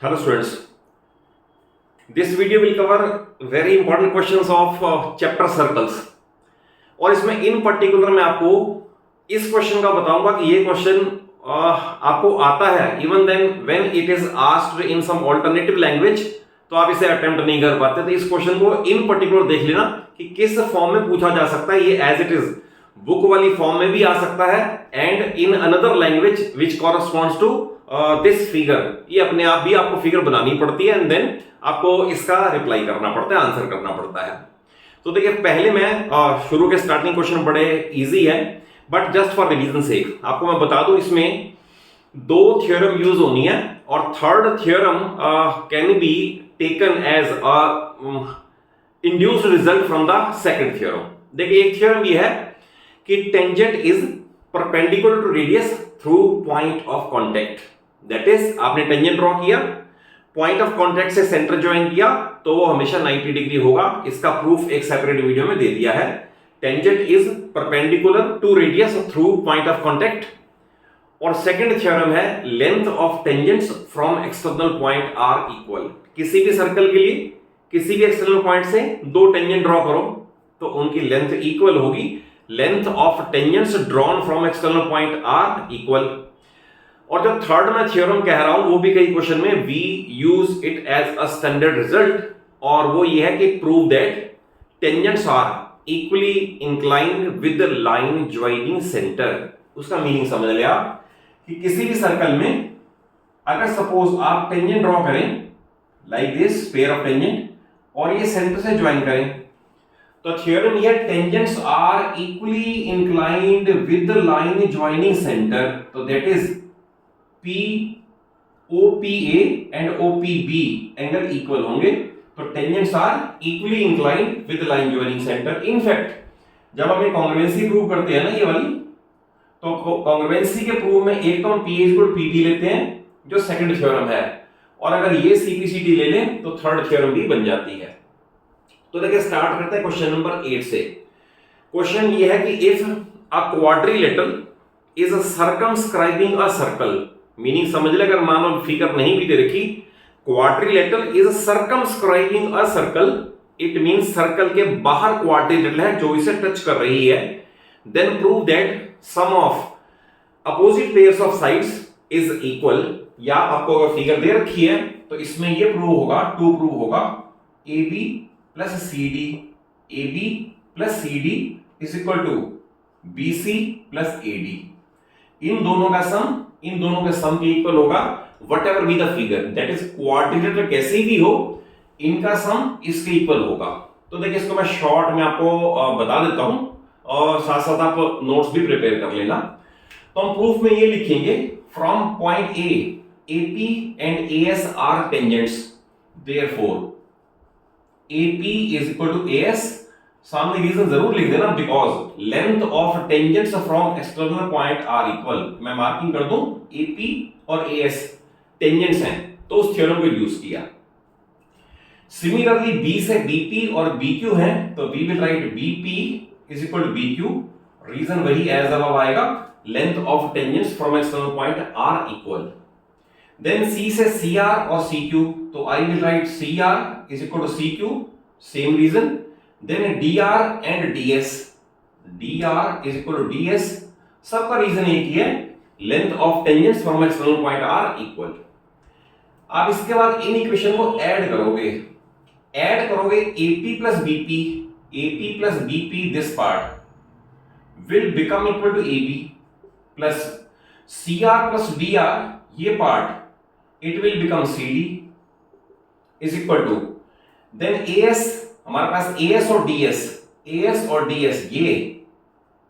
Hello students, this video will cover very important questions of chapter circles और इसमें इन particular मैं आपको इस क्वेश्चन का बताऊंगा कि ये क्वेश्चन आपको आता है even then when it is asked in some alternative language तो आप इसे अटेम्प्ट नहीं कर पाते। तो इस क्वेश्चन को इन पर्टिकुलर देख लेना कि किस फॉर्म में पूछा जा सकता है। ये एज इट इज बुक वाली फॉर्म में भी आ सकता है and in another language which corresponds to this figure. ये अपने आप भी आपको फिगर बनानी पड़ती है एंड देन आपको इसका रिप्लाई करना पड़ता है, आंसर करना पड़ता है। तो देखिए पहले मैं शुरू के स्टार्टिंग क्वेश्चन बड़े इजी है बट जस्ट फॉर रिवीजन सेक आपको मैं बता दूं इसमें दो थ्योरम यूज होनी है और third theorem can be taken as induced result from the second theorem. देखिए एक थ्योरम ये है कि tangent is perpendicular to radius through point of contact. That is आपने टेंजेंट ड्रॉ किया, पॉइंट ऑफ कांटेक्ट से सेंटर ज्वाइन किया तो वो हमेशा 90 डिग्री होगा। इसका प्रूफ एक सेपरेट वीडियो में दे दिया है। Tangent is perpendicular to radius through point of contact. और सेकंड थ्योरम है length of tangents from external point are equal. किसी भी सर्कल के लिए किसी भी एक्सटर्नल पॉइंट से दो टेंजेंट ड्रॉ करो तो उनकी लेंथ इक्वल होगी। Length of tangents drawn from external point are equal. और जो थर्ड मैं थ्योरम कह रहा हूं वो भी कई क्वेश्चन में we use it as a standard result और वो ये है कि prove that tangents are equally inclined with the line joining centre. उसका मीनिंग समझ लिया कि किसी भी सर्कल में अगर सपोज आप टेंजेंट ड्रॉ करें like this pair of tangent और ये सेंटर से ज्वाइन करें तो थ्योरम ये tangents are equally inclined with the line joining center. तो that is P OPA and OPB angle equal होंगे तो tangents are equally inclined with line joining center. In fact जब हम ये कॉन्ग्रुएंसी प्रूव करते हैं ना ये वाली तो कॉन्ग्रुएंसी के प्रूव में एक तो हम PA इक्वल PP लेते हैं जो सेकंड थ्योरम है और अगर ये CPCD ले लें तो थर्ड थ्योरम भी बन जाती है। तो देखिए स्टार्ट करते हैं क्वेश्चन नंबर 8 से। क्वेश्चन ये है कि if a quadrilateral is circumscribing a circle, meaning समझ ले अगर मान लो फिगर नहीं भी दे रखी, quadrilateral is circumscribing a circle, it means circle के बाहर क्वाड्रिलेटरल है जो इसे टच कर रही है। Then prove that sum of opposite pairs of sides is equal. या आपको अगर फिगर दे रखी है तो इसमें ये प्रूव होगा, टू प्रूव होगा AB plus CD, AB plus CD is equal to BC plus AD। इन दोनों के सम के इक्वल होगा whatever be the figure. That is quadrilateral कैसे भी हो इनका सम इसके इक्वल होगा। तो देखिए इसको मैं शॉर्ट में आपको बता देता हूं और साथ साथ आप नोट्स भी प्रिपेयर कर लेना। तो हम प्रूफ में ये लिखेंगे from point A AP and AS are tangents, therefore AP is equal to AS। सामने रीजन जरूर लिख देना because length of tangents from external point are equal. मैं मार्किंग कर दूं AP और AS टेंजेंट्स हैं तो उस थ्योरम को यूज किया। सिमिलरली B से BP और BQ है तो we will write BP is equal to BQ। Reason वही एज अब आएगा, length of tangents from external point are equal. Then C से CR और CQ तो I will write CR is equal to CQ, same reason. Then dr and ds, dr is equal to ds, सबका reason एक ही है, length of tangents from external point are equal. आप इसके बाद इन इक्वेशन को ऐड करोगे AP plus BP this part will become equal to AB plus CR plus DR ये part it will become CD is equal to then AS, हमारे पास AS और DS ये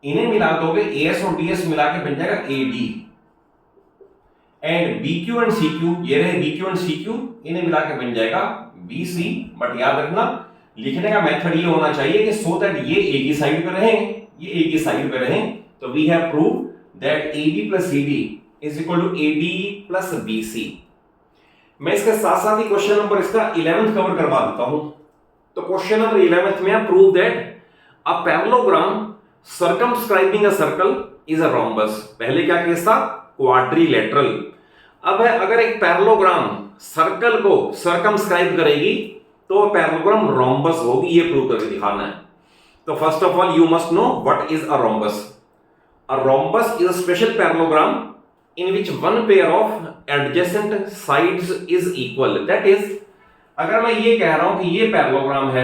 इन्हें मिला दोगे AS और DS मिला के बन जाएगा AD and BQ and CQ ये रहे BQ एंड CQ इन्हें मिला के बन जाएगा BC। बट याद रखना लिखने का मेथड ये होना चाहिए कि सो दैट ये एक ही साइड पे रहें, ये एक ही साइड पे रहें। तो we have prove that AB plus CD is equal to AD plus BC। मैं इसके साथ साथ ही क्वेश्चन नंबर इसका 11th कवर करवा देता हूं। तो क्वेश्चन नंबर 11th में prove that a parallelogram circumscribing a circle is a rhombus. पहले क्या केस था, क्वाड्रिलेटरल। अब है अगर एक पैरेललोग्राम सर्कल को सर्कमस्क्राइब करेगी तो पैरेललोग्राम रोम्बस होगी, ये प्रूव करके दिखाना है। तो first of all you must know what is a rhombus. A rhombus is a special parallelogram in which one pair of adjacent sides is equal, that is अगर मैं ये कह रहा हूं कि ये पैरेललोग्राम है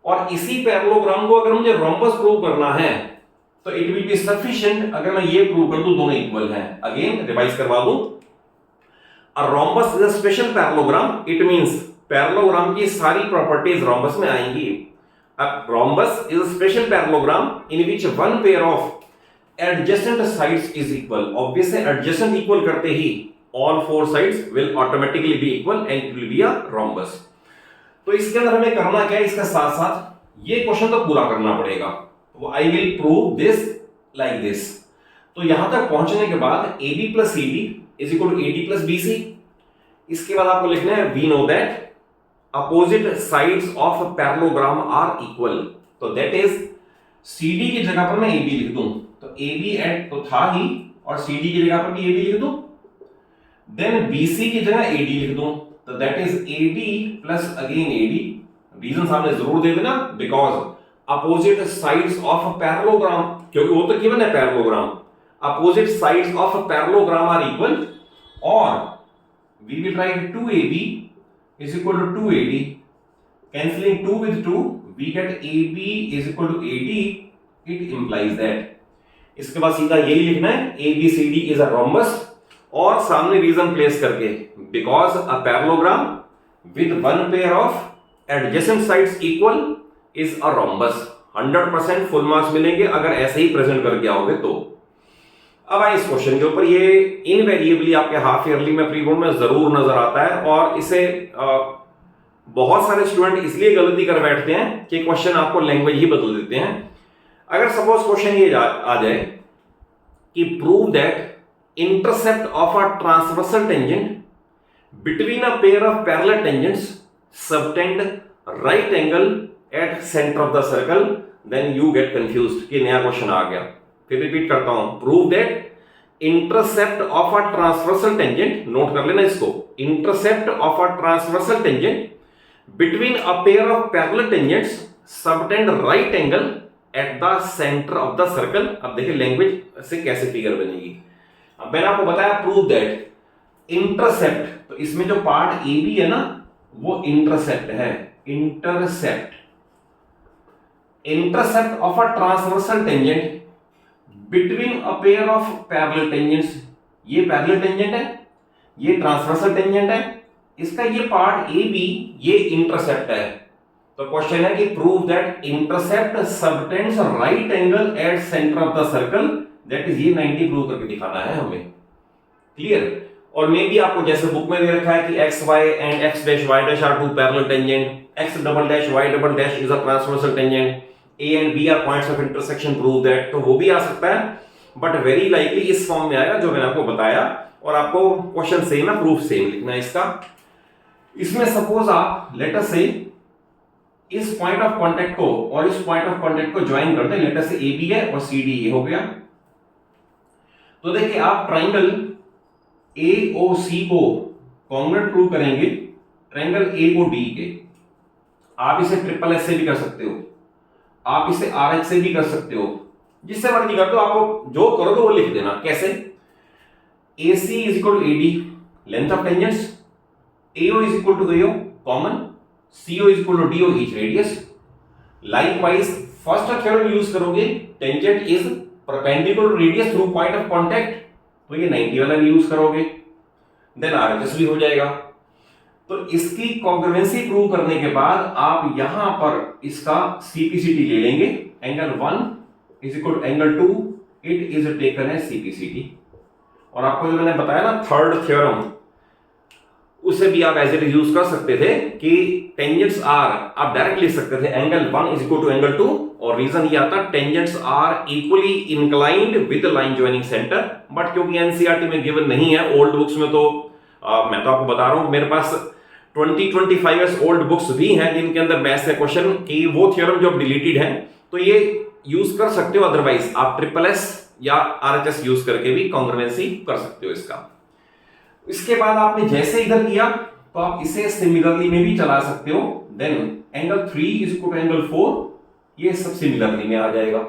और इसी पैरेललोग्राम को अगर मुझे रोम्बस प्रूव करना है तो इट विल बी सफिशिएंट अगर मैं ये प्रूव कर दूं दोनों इक्वल हैं। अगेन रिवाइज करवा दूं, a rhombus is a special parallelogram, it means parallelogram की सारी प्रॉपर्टीज रोम्बस में आएंगी। अब rhombus is a special parallelogram in which one pair of adjacent sides is equal, obviously adjacent equal करते ही all four sides will automatically be equal and it will be a rhombus। तो इसके अंदर हमें करना क्या है, इसके साथ साथ ये क्वेश्चन तो पूरा करना पड़ेगा। तो I will prove this like this। तो यहां तक पहुंचने के बाद AB plus CD is equal to AD plus BC। इसके बाद आपको लिखना है we know that opposite sides of parallelogram are equal। तो that is CD की जगह पर मैं AB लिख दूं तो AB एट तो था ही और CD की जगह पर भी AB लिख दूं, देन BC की जगह AD लिख दूं तो that is AD plus again AD। Reason सामने जरूर दे देना, because opposite sides of parallelogram, क्योंकि वो तो गिवन है parallelogram, opposite sides of parallelogram are equal और we will write 2AB is equal to 2AD, cancelling 2 with 2 we get AB is equal to AD, it implies that। इसके बाद सीधा यही लिखना है ABCD is a rhombus और सामने reason place करके because a parallelogram with one pair of adjacent sides equal is a rhombus। 100% full marks मिलेंगे अगर ऐसे ही प्रेजेंट करके आओगे तो। अब आए इस क्वेश्चन के ऊपर, ये इनवेरिएबली आपके हाफ ईयरली में प्री बोर्ड में जरूर नजर आता है और इसे बहुत सारे स्टूडेंट इसलिए गलती कर बैठते हैं कि क्वेश्चन आपको लैंग्वेज ही बदल देते हैं। अगर सपोज क्वेश्चन ये आ जाए कि prove that intercept of a transversal tangent between a pair of parallel tangents subtend right angle at centre of the circle, then you get confused कि नया क्वेश्चन आ गया। फिर रिपीट करता हूं, prove that intercept of a transversal tangent, note कर लेना इसको, intercept of a transversal tangent between a pair of parallel tangents subtend right angle at the centre of the circle. अब देखिए लैंग्वेज से कैसे फिगर बनेगी। अब मैंने आपको बताया प्रूव दैट इंटरसेप्ट, तो इसमें जो पार्ट ए बी है ना वो इंटरसेप्ट है, intercept intercept of a transversal tangent between a pair of parallel tangents. ये पैरेलल टेंजेंट है, ये ट्रांसवर्सल टेंजेंट है, इसका ये पार्ट ए बी ये इंटरसेप्ट है। तो क्वेश्चन है कि prove that intercept subtends right angle at centre of the circle, that is ये 90 प्रूव करके दिखाना है हमें। क्लियर? और मे भी आपको जैसे बुक में दे रखा है कि X Y and X dash Y dash are two parallel tangent, X double dash Y double dash is a transversal tangent, A and B are points of intersection, prove that, तो वो भी आ सकता है बट वेरी लाइकली इस form में आएगा जो मैंने आपको बताया। और आपको क्वेश्चन सेम है, प्रूफ सेम लिखना है इसका। इसमें सपोज आप लेट अस से इस पॉइंट ऑफ कांटेक्ट को और इस पॉइंट ऑफ कांटेक्ट को ज्वाइन करते हैं, लेट अस से ए बी है और सी डी ए हो गया। तो देखिए आप ट्राइंगल AOC को कॉन्ग्रुएंट प्रूव करेंगे ट्राइंगल AOD के। आप इसे ट्रिपल एस से भी कर सकते हो, आप इसे RH से भी कर सकते हो, जिससे मर्जी कर दो, आपको जो करोगे वो लिख देना। कैसे? AC is equal to AD, length of tangents, AO is equal to AO कॉमन, CO is equal to DO each radius। Likewise first theorem use करोगे, tangent is perpendicular to radius through point of contact, तो ये 90 वाला भी use करोगे, then RHS भी हो जाएगा। तो इसकी कॉन्ग्रुएंसी प्रूव करने के बाद आप यहां पर इसका CPCT ले लेंगे, angle 1 is equal to angle 2, it is taken as CPCT। और आपको जो मैंने बताया ना थर्ड थ्योरम, उसे भी आप एज इट यूज कर सकते थे कि टेंजेंट्स आर, आप डायरेक्ट लिख सकते थे angle 1 is equal to angle 2, और रीजन ये आता tangents are equally inclined with line joining centre. But क्योंकि एनसीईआरटी में गिवन नहीं है, ओल्ड बुक्स में तो मैं तो आपको बता रहा हूं मेरे पास 20-25 इयर्स ओल्ड बुक्स भी हैं जिनके अंदर बेस्ट है क्वेश्चन कि वो थ्योरम जो डिलीटेड है, तो ये यूज कर सकते हो। अदरवाइज आप ट्रिपल एस या RHS यूज करके भी कॉन्ग्रुएंसी कर सकते हो इसका। इसके बाद आपने जैसे इधर किया तो आप इसे सिमिलरली में भी चला सकते हो। Then angle 3 is equal to angle 4, ये सब सिमिलरली में आ जाएगा।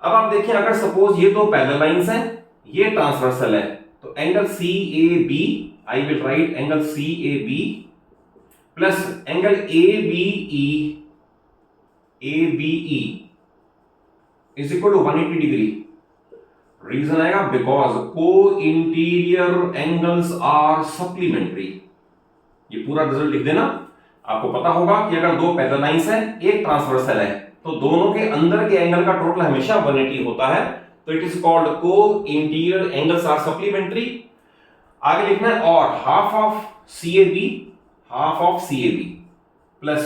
अब आप देखिए, अगर सपोज ये दो पैरेलल लाइंस हैं, ये ट्रांसवर्सल है, तो angle CAB, I will write angle CAB plus angle ABE is equal to 180 degree. Reason आएगा because co interior angles are supplementary. ये पूरा रिजल्ट लिख देना। आपको पता होगा कि अगर दो पैरेलल लाइंस हैं, एक ट्रांसवर्सल है, तो दोनों के अंदर के एंगल का टोटल हमेशा 180 होता है, तो it is called co interior angles are supplementary. आगे लिखना है और half of CAB plus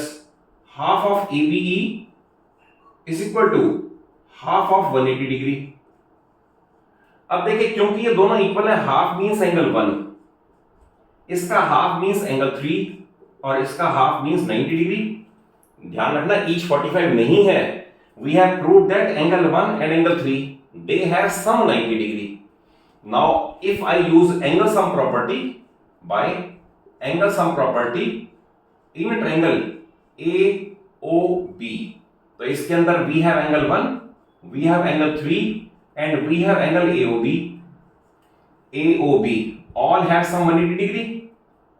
half of ABE is equal to half of 180 degree. अब देखिए, क्योंकि ये दोनों इक्वल है, हाफ मींस एंगल 1, इसका हाफ मींस एंगल 3 और इसका हाफ मींस 90 डिग्री। ध्यान रखना, ईच 45 नहीं है। We have proved that angle 1 and angle 3 they have sum 90 degree. Now if I use angle sum property by angle sum property in triangle AOB, तो इसके अंदर we have angle 1, we have angle 3 and we have angle AOB all have sum 180 degree,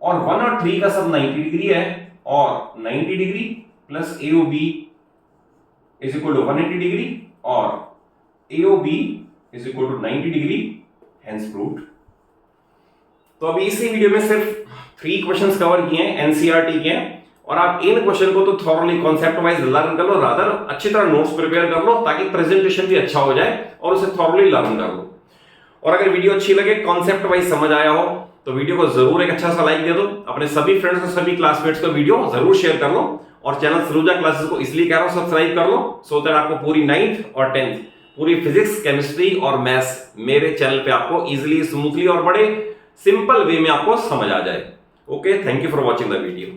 और 1 और 3 का सब 90 degree है, और 90 degree plus AOB is equal to 180 degree और AOB is equal to 90 degree, hence proved. तो अभी इसी वीडियो में सिर्फ 3 क्वेश्चंस कवर किए हैं, एनसीईआरटी के हैं, और आप इन क्वेश्चन को तो थॉरली कॉन्सेप्ट वाइज लर्न कर लो, रादर अच्छी तरह नोट्स प्रिपेयर कर लो ताकि प्रेजेंटेशन भी अच्छा हो जाए और उसे थॉरली लर्न कर लो। और अगर वीडियो अच्छी लगे, कॉन्सेप्ट वाइज समझ आया हो, तो वीडियो को जरूर एक अच्छा सा लाइक दे दो। अपने सभी फ्रेंड्स और सभी क्लासमेट्स को वीडियो जरूर शेयर कर लो, और चैनल सलूजा क्लासेस को इसलिए कह रहा हूं सब्सक्राइब कर लो, सो दैट आपको पूरी 9th और 10th पूरी फिजिक्स, केमिस्ट्री और मैथ्स मेरे चैनल पे आपको इजीली, स्मूथली और बड़े सिंपल वे में आपको समझ आ जाए। Okay, thank you for watching the video.